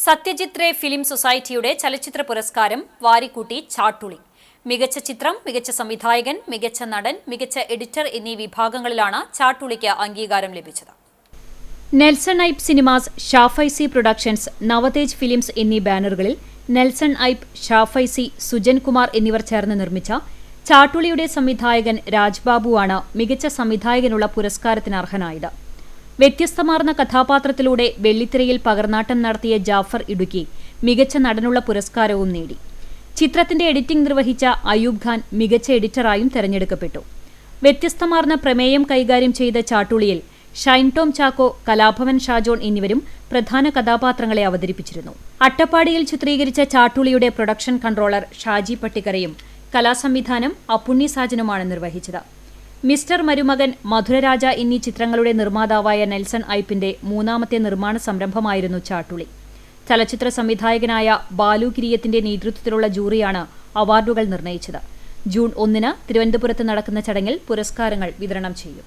Satyajit Ray film സൊസൈറ്റിയുടെ ചലച്ചിത്ര പുരസ്കാരം വാരിക്കൂട്ടി ചാട്ടുളി. മികച്ച ചിത്രം, മികച്ച സംവിധായകൻ, മികച്ച നടൻ, മികച്ച എഡിറ്റർ എന്നീ വിഭാഗങ്ങളിലാണ് ചാട്ടുളിക്ക് അംഗീകാരം ലഭിച്ചത്. Nelson Aipe cinemas, Shafaisi productions, Navatej films എന്നീ ബാനറുകളിൽ നെൽസൺ ഐപ്പ്, ഷാഫൈസി, സുജൻ കുമാർ എന്നിവർ ചേർന്ന് നിർമ്മിച്ച ചാട്ടുളിയുടെ സംവിധായകൻ രാജ്ബാബുവാണ് മികച്ച സംവിധായകനുള്ള പുരസ്കാരത്തിന് അർഹനായത്. വ്യത്യസ്തമാർന്ന കഥാപാത്രത്തിലൂടെ വെള്ളിത്തിരയിൽ പകർന്നാട്ടം നടത്തിയ ജാഫർ ഇടുക്കി മികച്ച നടനുള്ള പുരസ്കാരവും നേടി. ചിത്രത്തിന്റെ എഡിറ്റിംഗ് നിർവഹിച്ച അയൂബ് ഖാൻ മികച്ച എഡിറ്ററായും തെരഞ്ഞെടുക്കപ്പെട്ടു. വ്യത്യസ്തമാർന്ന പ്രമേയം കൈകാര്യം ചെയ്ത ചാട്ടുളിയിൽ ഷൈൻ ടോം ചാക്കോ, കലാഭവൻ ഷാജോൺ എന്നിവരും പ്രധാന കഥാപാത്രങ്ങളെ അവതരിപ്പിച്ചിരുന്നു. അട്ടപ്പാടിയിൽ ചിത്രീകരിച്ച ചാട്ടുളിയുടെ പ്രൊഡക്ഷൻ കൺട്രോളർ ഷാജി പട്ടിക്കരയും കലാസംവിധാനം അപ്പുണ്ണി സാജനുമാണ് നിർവഹിച്ചത്. മിസ്റ്റർ മരുമകൻ, മധുരരാജ എന്നീ ചിത്രങ്ങളുടെ നിർമ്മാതാവായ നെൽസൺ ഐപ്പിന്റെ മൂന്നാമത്തെ നിർമ്മാണ സംരംഭമായിരുന്നു ചാട്ടുളി. ചലച്ചിത്ര സംവിധായകനായ ബാലു കിരിയത്തിന്റെ നേതൃത്വത്തിലുള്ള ജൂറിയാണ് അവാർഡുകൾ നിർണയിച്ചത്. ജൂൺ 1 തിരുവനന്തപുരത്ത് നടക്കുന്ന ചടങ്ങിൽ പുരസ്കാരങ്ങൾ വിതരണം ചെയ്യും.